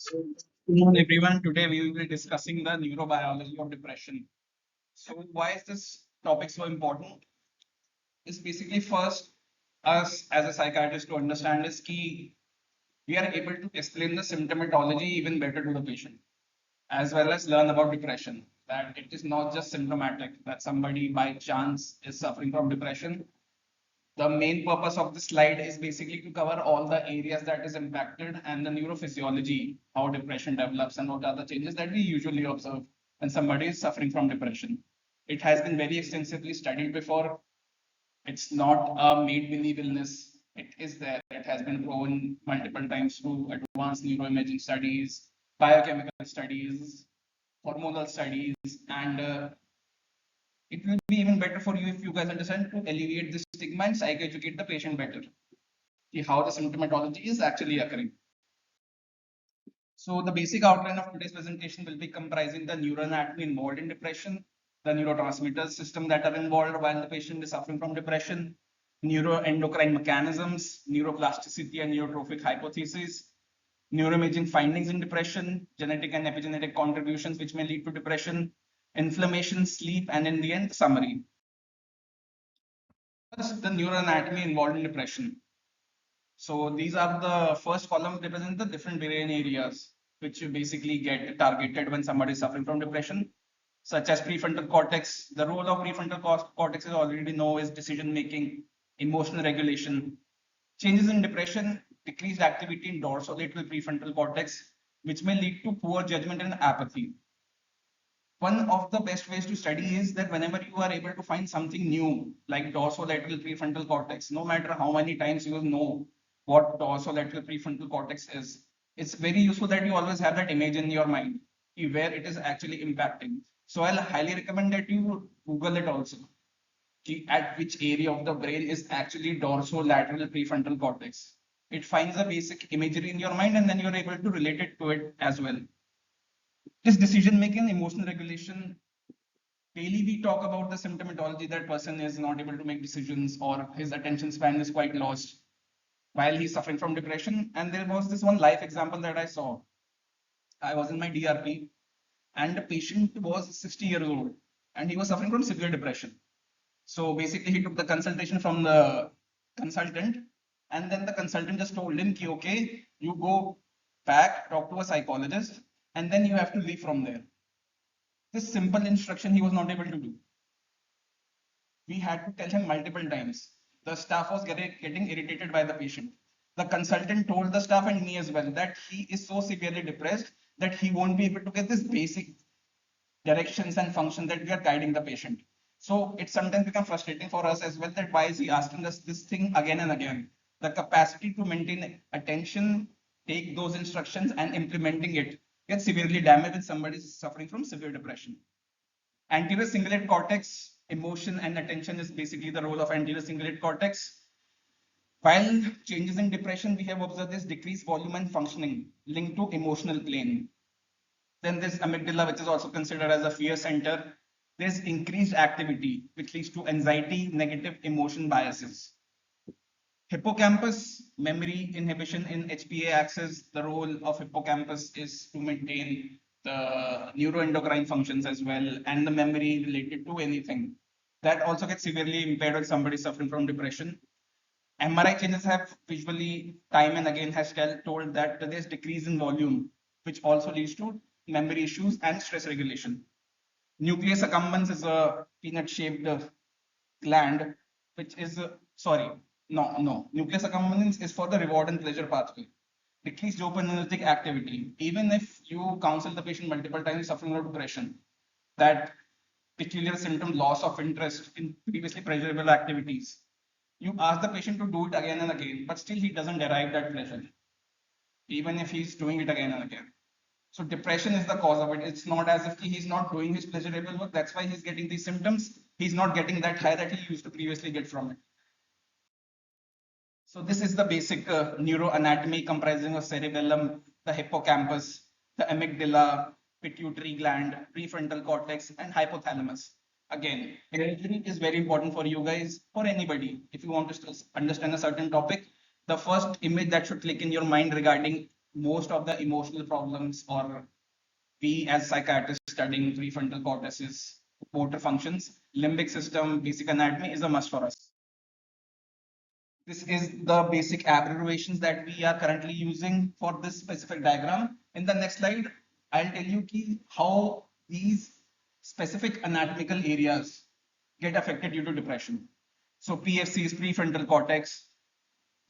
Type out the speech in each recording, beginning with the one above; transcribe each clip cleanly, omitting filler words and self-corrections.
So, good morning, everyone. Today we will be discussing the neurobiology of depression. So, why is this topic so important? It's basically first us as a psychiatrist to understand is key. We are able to explain the symptomatology even better to the patient, as well as learn about depression. That it is not just symptomatic, that somebody by chance is suffering from depression. The main purpose of this slide is basically to cover all the areas that is impacted and the neurophysiology, how depression develops and what are the changes that we usually observe when somebody is suffering from depression. It has been very extensively studied before. It's not a made-believe illness. It is there. It has been proven multiple times through advanced neuroimaging studies, biochemical studies, hormonal studies, and it will be even better for you if you guys understand to alleviate the stigma and psychoeducate the patient better. See how the symptomatology is actually occurring. So the basic outline of today's presentation will be comprising the neuroanatomy involved in depression, the neurotransmitters system that are involved while the patient is suffering from depression, neuroendocrine mechanisms, neuroplasticity and neurotrophic hypotheses, neuroimaging findings in depression, genetic and epigenetic contributions which may lead to depression, inflammation, sleep, and in the end, summary. First, the neuroanatomy involved in depression. So these are the first column represent the different brain areas which you basically get targeted when somebody is suffering from depression, such as prefrontal cortex. The role of prefrontal cortex is already know is decision making, emotional regulation. Changes in depression, decreased activity in dorsolateral prefrontal cortex, which may lead to poor judgment and apathy. One of the best ways to study is that whenever you are able to find something new, like dorsolateral prefrontal cortex, no matter how many times you know what dorsolateral prefrontal cortex is, it's very useful that you always have that image in your mind where it is actually impacting. So I'll highly recommend that you Google it also. At which area of the brain is actually dorsolateral prefrontal cortex. It finds a basic imagery in your mind and then you're able to relate it to it as well. This decision making, emotional regulation, daily we talk about the symptomatology that person is not able to make decisions or his attention span is quite lost while he's suffering from depression. And there was this one life example that I saw. I was in my DRP and the patient was 60 years old and he was suffering from severe depression. So basically he took the consultation from the consultant and then the consultant just told him, okay, you go back, talk to a psychologist, and then you have to leave from there. This simple instruction he was not able to do. We had to tell him multiple times. The staff was getting irritated by the patient. The consultant told the staff and me as well that he is so severely depressed that he won't be able to get this basic directions and function that we are guiding the patient. So it sometimes becomes frustrating for us as well that why is he asking us this thing again and again? The capacity to maintain attention, take those instructions and implementing it gets severely damaged when somebody is suffering from severe depression. Anterior cingulate cortex, emotion and attention is basically the role of anterior cingulate cortex. While changes in depression, we have observed this decreased volume and functioning linked to emotional plane. Then this amygdala, which is also considered as a fear center, there's increased activity, which leads to anxiety, negative emotion biases. Hippocampus, memory inhibition in HPA axis. The role of hippocampus is to maintain the neuroendocrine functions as well and the memory related to anything. That also gets severely impaired when somebody is suffering from depression. MRI changes have visually time and again has told that there's decrease in volume, which also leads to memory issues and stress regulation. Nucleus accumbens is a peanut-shaped gland, which is Nucleus accumbens is for the reward and pleasure pathway. Decreased dopaminergic activity. Even if you counsel the patient multiple times suffering from depression, that peculiar symptom loss of interest in previously pleasurable activities, you ask the patient to do it again and again, but still he doesn't derive that pleasure, even if he's doing it again and again. So depression is the cause of it. It's not as if he's not doing his pleasurable work. That's why he's getting these symptoms. He's not getting that high that he used to previously get from it. So this is the basic neuroanatomy comprising of cerebellum, the hippocampus, the amygdala, pituitary gland, prefrontal cortex, and hypothalamus. Again, imagery is very important for you guys, for anybody. If you want to understand a certain topic, the first image that should click in your mind regarding most of the emotional problems, or we as psychiatrists studying prefrontal cortices, motor functions, limbic system, basic anatomy is a must for us. This is the basic abbreviations that we are currently using for this specific diagram. In the next slide, I'll tell you how these specific anatomical areas get affected due to depression. So PFC is prefrontal cortex.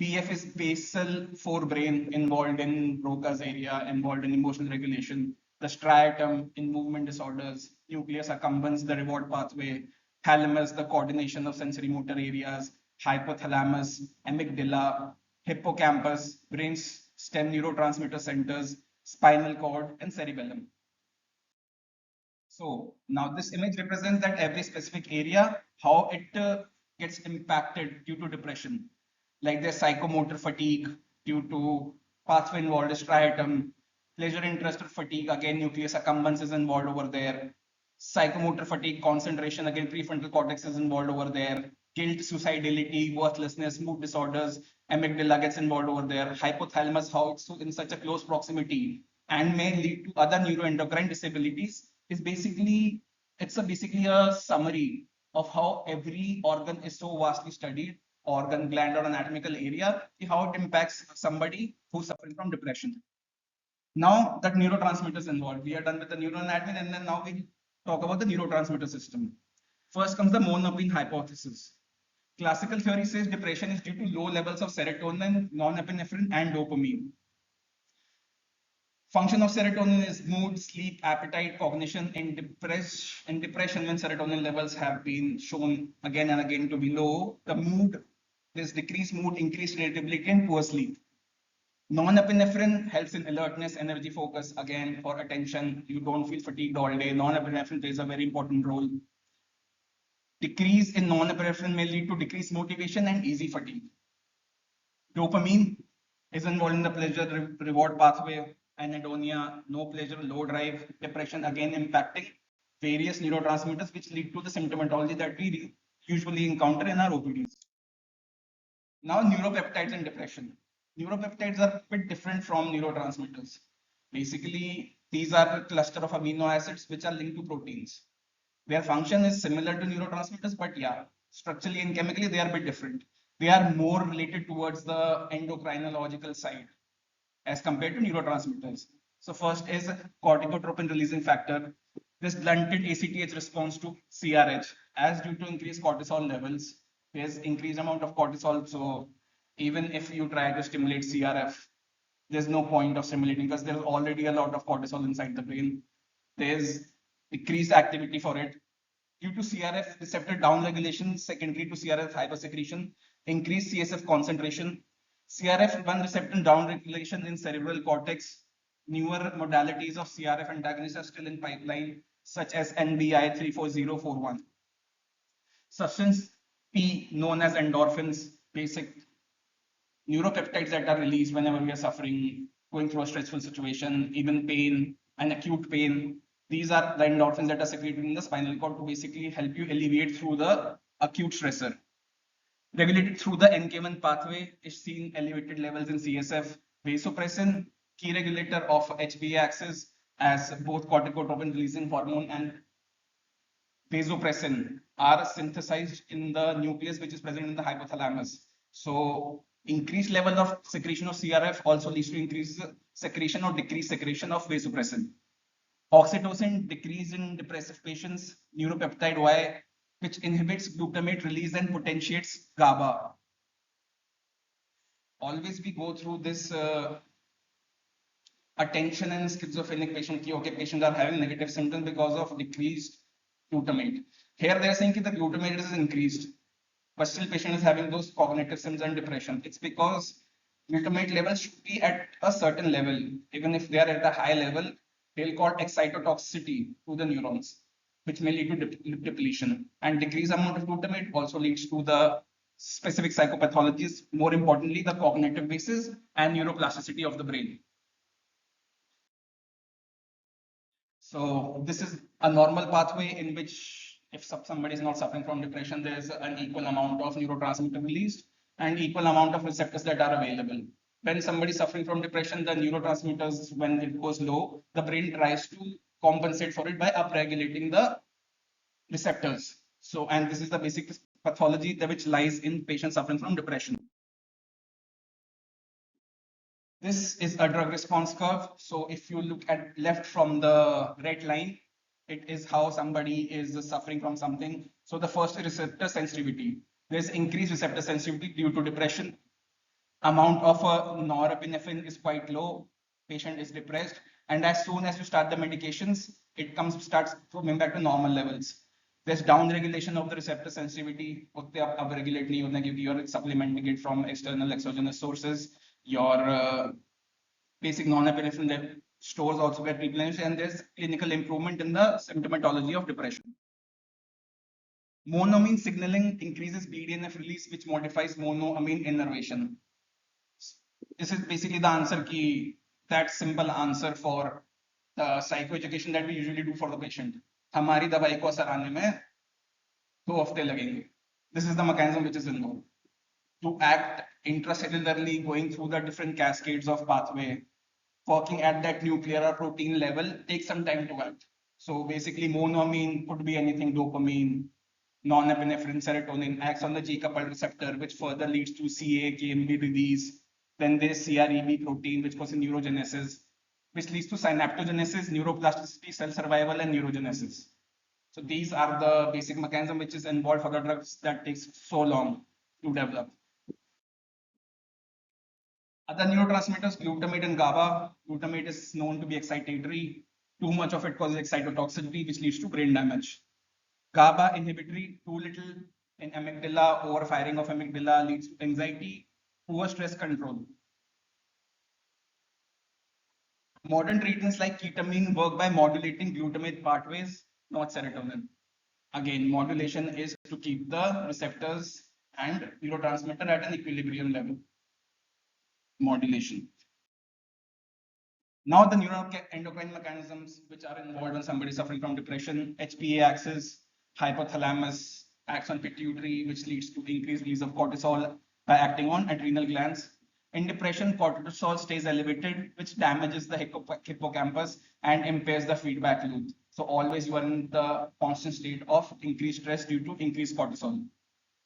PF is basal forebrain, involved in Broca's area, involved in emotional regulation. The striatum in movement disorders. Nucleus accumbens, the reward pathway. Thalamus, the coordination of sensory motor areas. Hypothalamus, amygdala, hippocampus, brain stem neurotransmitter centers, spinal cord, and cerebellum. So now this image represents that every specific area, how it gets impacted due to depression. Like there's psychomotor fatigue due to pathway involved striatum, pleasure interest or fatigue, again nucleus accumbens is involved over there. Psychomotor fatigue, concentration, again prefrontal cortex is involved over there. Guilt, suicidality, worthlessness, mood disorders, amygdala gets involved over there. Hypothalamus, how it's in such a close proximity and may lead to other neuroendocrine disabilities, is basically basically a summary of how every organ is so vastly studied, organ, gland, or anatomical area, how it impacts somebody who's suffering from depression. Now that neurotransmitters involved, we are done with the neuroanatomy, and then now we talk about the neurotransmitter system. First comes the monopene hypothesis. Classical theory says depression is due to low levels of serotonin, norepinephrine, and dopamine. Function of serotonin is mood, sleep, appetite, cognition. In depression, when serotonin levels have been shown again and again to be low, the mood, there's decreased mood, increased irritability, and poor sleep. Norepinephrine helps in alertness, energy, focus, again for attention. You don't feel fatigued all day. Norepinephrine plays a very important role. Decrease in norepinephrine may lead to decreased motivation and easy fatigue. Dopamine is involved in the pleasure reward pathway. Anhedonia, no pleasure, low drive, depression, again impacting various neurotransmitters which lead to the symptomatology that we usually encounter in our OPDs. Now, neuropeptides and depression. Neuropeptides are a bit different from neurotransmitters. Basically, these are a cluster of amino acids which are linked to proteins. Their function is similar to neurotransmitters, but yeah, structurally and chemically, they are a bit different. They are more related towards the endocrinological side as compared to neurotransmitters. So first is corticotropin releasing factor. This blunted ACTH response to CRH, as due to increased cortisol levels, there's increased amount of cortisol. So even if you try to stimulate CRF, there's no point of stimulating because there's already a lot of cortisol inside the brain. There's decreased activity for it. Due to CRF receptor downregulation, secondary to CRF hypersecretion, increased CSF concentration, CRF1 receptor downregulation in cerebral cortex. Newer modalities of CRF antagonists are still in pipeline, such as NBI 34041. Substance P, known as endorphins, basic neuropeptides that are released whenever we are suffering, going through a stressful situation, even pain and acute pain. These are the endorphins that are secreted in the spinal cord to basically help you alleviate through the acute stressor. Regulated through the NK1 pathway is seen elevated levels in CSF. Vasopressin, key regulator of HPA axis, as both corticotropin releasing hormone and vasopressin are synthesized in the nucleus which is present in the hypothalamus. So increased level of secretion of CRF also leads to increased secretion or decreased secretion of vasopressin. Oxytocin decrease in depressive patients, neuropeptide Y, which inhibits glutamate release and potentiates GABA. Always we go through this attention and schizophrenic patient. Okay, patients are having negative symptoms because of decreased glutamate. Here they are saying that the glutamate is increased, but still patient is having those cognitive symptoms and depression. It's because glutamate levels should be at a certain level. Even if they are at a high level, they'll call excitotoxicity to the neurons, which may lead to depletion. And decreased amount of glutamate also leads to the specific psychopathologies, more importantly, the cognitive basis and neuroplasticity of the brain. So this is a normal pathway in which if somebody is not suffering from depression, there is an equal amount of neurotransmitter released and equal amount of receptors that are available. when somebody is suffering from depression, the neurotransmitters, when it goes low, the brain tries to compensate for it by upregulating the receptors. So, and this is the basic pathology that which lies in patients suffering from depression. This is a drug response curve. So if you look at left from the red line, it is how somebody is suffering from something. So the first is receptor sensitivity. There's increased receptor sensitivity due to depression. Amount of norepinephrine is quite low. Patient is depressed, and as soon as you start the medications, it starts coming back to normal levels. There's down regulation of the receptor sensitivity. उत्ते आप upregulate नहीं होता क्योंकि you're supplementing it from external exogenous sources. Your basic norepinephrine stores also get replenished, and there's clinical improvement in the symptomatology of depression. Monoamine signaling increases BDNF release, which modifies monoamine innervation. This is basically the answer key, that simple answer for the psychoeducation that we usually do for the patient. हमारी दवाई को असर आने में 2 हफ्ते लगेंगे. This is the mechanism which is involved. To act intracellularly, going through the different cascades of pathway, working at that nuclear or protein level takes some time to act. So basically monoamine could be anything, dopamine, norepinephrine, serotonin acts on the G-coupled receptor, which further leads to CA, KMB release. Then there's CREB protein, which causes neurogenesis, which leads to synaptogenesis, neuroplasticity, cell survival, and neurogenesis. So these are the basic mechanism which is involved for the drugs that takes so long to develop. Other neurotransmitters, glutamate and GABA. Glutamate is known to be excitatory. Too much of it causes excitotoxicity, which leads to brain damage. GABA inhibitory, too little in amygdala, overfiring of amygdala leads to anxiety, poor stress control. Modern treatments like ketamine work by modulating glutamate pathways, not serotonin. Again, modulation is to keep the receptors and neurotransmitter at an equilibrium level. Modulation. Now the neuroendocrine mechanisms which are involved when somebody is suffering from depression. HPA axis, hypothalamus acts on pituitary, which leads to increased release of cortisol by acting on adrenal glands. In depression, cortisol stays elevated, which damages the hippocampus and impairs the feedback loop. So always you are in the constant state of increased stress due to increased cortisol.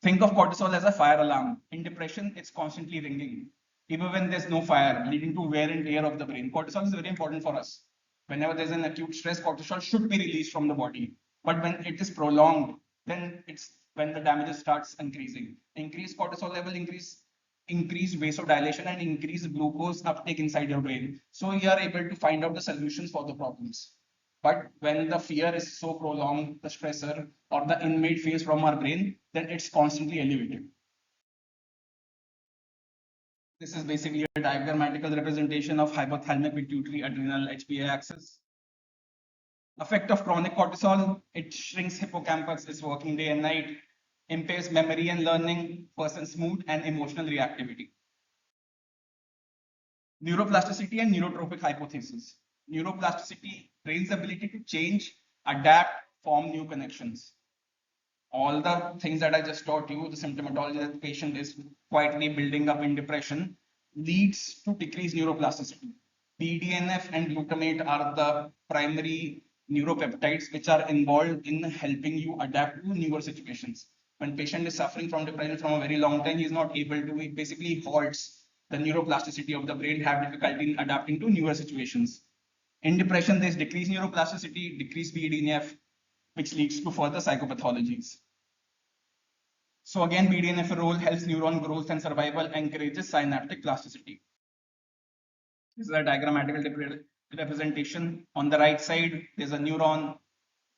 Think of cortisol as a fire alarm. In depression, it's constantly ringing, even when there's no fire, leading to wear and tear of the brain. Cortisol is very important for us. Whenever there's an acute stress, cortisol should be released from the body. But when it is prolonged, then it's when the damage starts increasing. Increased cortisol level, increased vasodilation, and increased glucose uptake inside your brain. So you are able to find out the solutions for the problems. But when the fear is so prolonged, the stressor or the inmate phase from our brain, then it's constantly elevated. This is basically a diagrammatical representation of hypothalamic pituitary adrenal HPA axis. Effect of chronic cortisol, it shrinks hippocampus, is working day and night, impairs memory and learning, person's mood and emotional reactivity. Neuroplasticity and neurotropic hypothesis. Neuroplasticity, brain's ability to change, adapt, form new connections. All the things that I just taught you, the symptomatology that the patient is quietly building up in depression, leads to decreased neuroplasticity. BDNF and glutamate are the primary neuropeptides which are involved in helping you adapt to newer situations. When patient is suffering from depression from a very long time, he is not able to, it basically halts the neuroplasticity of the brain, have difficulty in adapting to newer situations. In depression, there's decreased neuroplasticity, decreased BDNF, which leads to further psychopathologies. So again, BDNF role helps neuron growth and survival, encourages synaptic plasticity. This is a diagrammatical representation. On the right side, there's a neuron.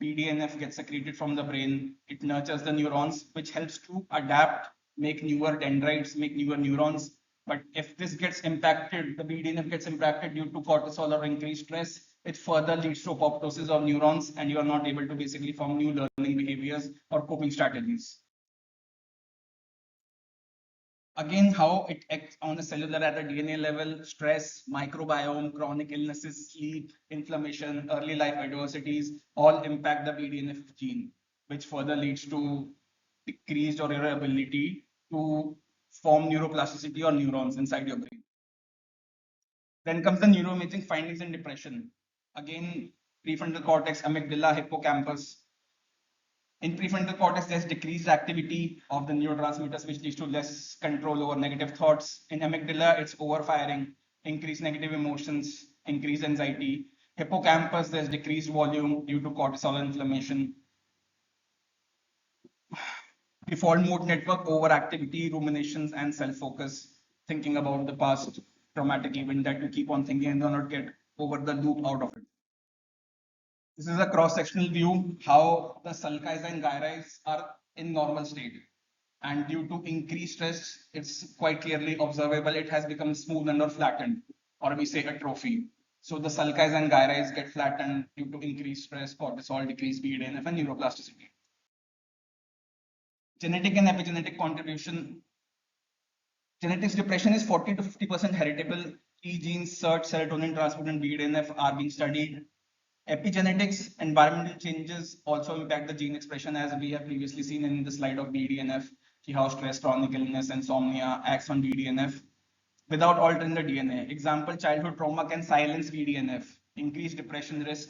BDNF gets secreted from the brain. It nurtures the neurons, which helps to adapt, make newer dendrites, make newer neurons. But if this gets impacted, the BDNF gets impacted due to cortisol or increased stress, it further leads to apoptosis of neurons, and you are not able to basically form new learning behaviors or coping strategies. Again, how it acts on a cellular at the DNA level, stress, microbiome, chronic illnesses, sleep, inflammation, early life adversities, all impact the BDNF gene, which further leads to decreased or your ability to form neuroplasticity or neurons inside your brain. Then comes the neuroimaging findings in depression. Again, prefrontal cortex, amygdala, hippocampus. In prefrontal cortex, there's decreased activity of the neurotransmitters, which leads to less control over negative thoughts. In amygdala, it's overfiring, increased negative emotions, increased anxiety. Hippocampus, there's decreased volume due to cortisol inflammation. Default mode network, overactivity, ruminations, and self-focus, thinking about the past traumatic event that you keep on thinking and do not get over the loop out of it. This is a cross-sectional view how the sulci and gyri are in normal state. And due to increased stress, it's quite clearly observable. It has become smoothened or flattened, or we say atrophy. So the sulci and gyri get flattened due to increased stress, cortisol, decreased BDNF, and neuroplasticity. Genetic and epigenetic contribution. Genetics depression is 40 to 50% heritable. Key genes, SERT, serotonin, transporter, and BDNF are being studied. Epigenetics, environmental changes also impact the gene expression, as we have previously seen in the slide of BDNF, how stress, chronic illness, insomnia acts on BDNF without altering the DNA. Example, childhood trauma can silence BDNF, increase depression risk.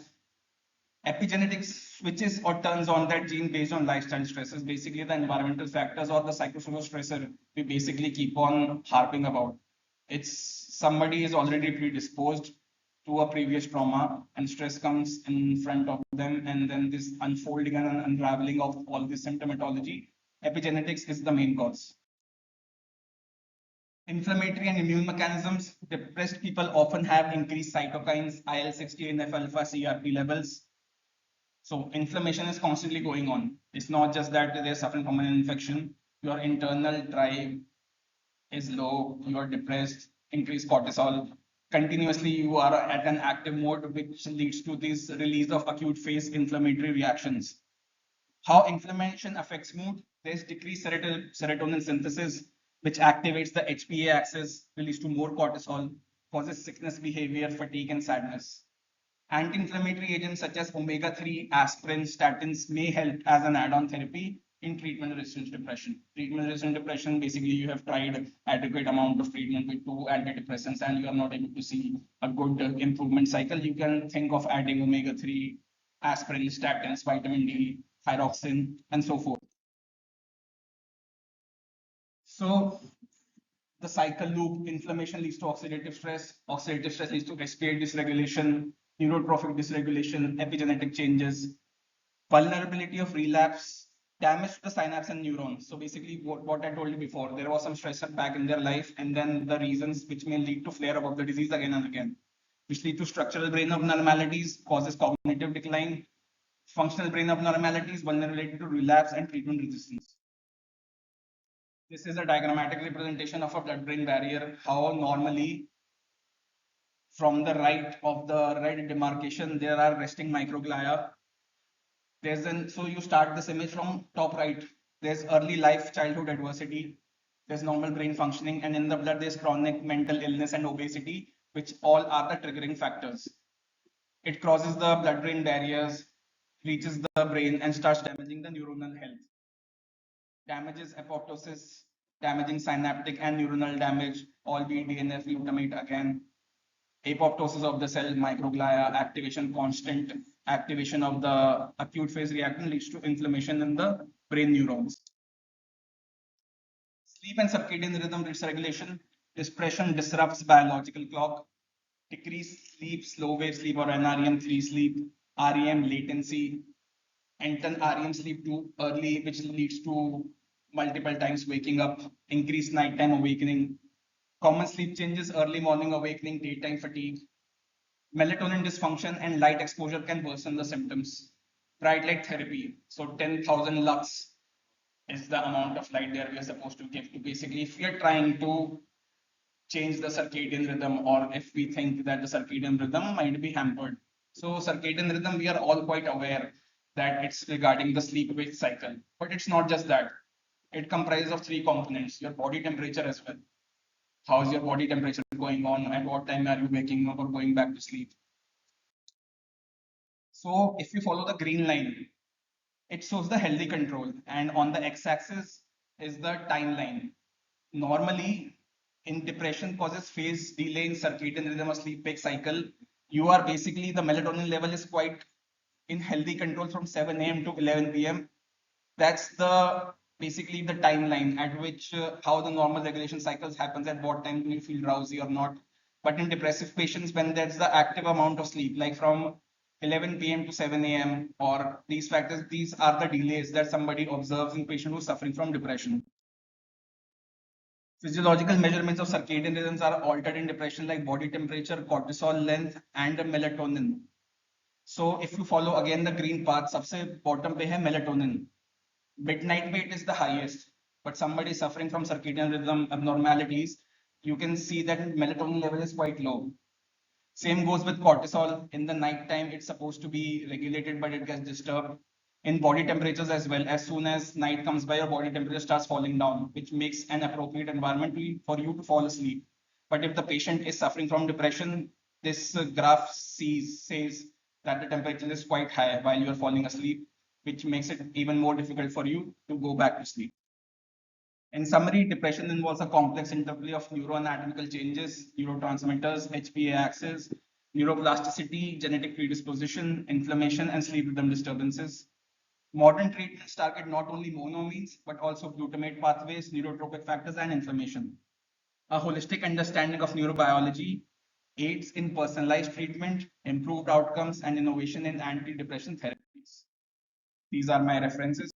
Epigenetics switches or turns on that gene based on lifestyle stresses, basically the environmental factors or the psychosocial stressor we basically keep on harping about. It's somebody is already predisposed to a previous trauma and stress comes in front of them, and then this unfolding and unraveling of all this symptomatology. Epigenetics is the main cause. Inflammatory and immune mechanisms. Depressed people often have increased cytokines, IL-6, TNF alpha, CRP levels. So inflammation is constantly going on. It's not just that they're suffering from an infection. Your internal drive is low, you are depressed, increased cortisol. Continuously, you are at an active mode, which leads to this release of acute phase inflammatory reactions. How inflammation affects mood? There's decreased serotonin synthesis, which activates the HPA axis, releads to more cortisol, causes sickness behavior, fatigue, and sadness. Anti-inflammatory agents such as omega-3, aspirin, statins may help as an add-on therapy in treatment-resistant depression. Treatment-resistant depression, basically you have tried adequate amount of treatment with 2 antidepressants and you are not able to see a good improvement cycle. You can think of adding omega-3, aspirin, statins, vitamin D, thyroxine, and so forth. So the cycle loop, inflammation leads to oxidative stress leads to respiratory dysregulation, neurotrophic dysregulation, epigenetic changes, vulnerability of relapse, damage to the synapse and neurons. So basically what I told you before, there was some stress back in their life, and then the reasons which may lead to flare up of the disease again and again, which lead to structural brain abnormalities, causes cognitive decline, functional brain abnormalities, vulnerability to relapse and treatment resistance. This is a diagrammatic representation of a blood-brain barrier, how normally from the right of the red demarcation, there are resting microglia. So you start this image from top right. There's early life childhood adversity, there's normal brain functioning, and in the blood there's chronic mental illness and obesity, which all are the triggering factors. It crosses the blood-brain barriers, reaches the brain, and starts damaging the neuronal health. Damages apoptosis, damaging synaptic and neuronal damage, all BDNF, glutamate again, apoptosis of the cell microglia, activation, constant activation of the acute phase reactant leads to inflammation in the brain neurons. Sleep and circadian rhythm dysregulation. Depression disrupts biological clock. Decreased sleep, slow wave sleep or NREM3 sleep, REM latency, enter REM sleep too early, which leads to multiple times waking up, increased nighttime awakening, common sleep changes, early morning awakening, daytime fatigue, melatonin dysfunction, and light exposure can worsen the symptoms. Bright light therapy. So 10,000 lux is the amount of light that we are supposed to give to basically if we are trying to change the circadian rhythm or if we think that the circadian rhythm might be hampered. So circadian rhythm, we are all quite aware that it's regarding the sleep-wake cycle, but it's not just that. It comprises of three components, your body temperature as well. How's your body temperature going on? At what time are you waking up or going back to sleep? So if you follow the green line, it shows the healthy control, and on the x-axis is the timeline. Normally, in depression causes phase delay in circadian rhythm or sleep wake cycle. You are basically the melatonin level is quite in healthy control from 7 a.m. to 11 p.m. That's the basically the timeline at which how the normal regulation cycles happens at what time do you feel drowsy or not. But in depressive patients, when there's the active amount of sleep, like from 11 p.m. to 7 a.m. or these factors, these are the delays that somebody observes in patient who's suffering from depression. Physiological measurements of circadian rhythms are altered in depression, like body temperature, cortisol length, and melatonin. So if you follow again the green path, सबसे bottom पे है melatonin. Midnight weight is the highest, but somebody suffering from circadian rhythm abnormalities, you can see that melatonin level is quite low. Same goes with cortisol. In the night time, it's supposed to be regulated, but it gets disturbed. In body temperatures as well, as soon as night comes by, your body temperature starts falling down, which makes an appropriate environment for you to fall asleep. But if the patient is suffering from depression, this graph says that the temperature is quite high while you are falling asleep, which makes it even more difficult for you to go back to sleep. In summary, depression involves a complex interplay of neuroanatomical changes, neurotransmitters, HPA axis, neuroplasticity, genetic predisposition, inflammation, and sleep rhythm disturbances. Modern treatments target not only monoamines, but also glutamate pathways, neurotropic factors, and inflammation. A holistic understanding of neurobiology aids in personalized treatment, improved outcomes, and innovation in antidepressant therapies. These are my references.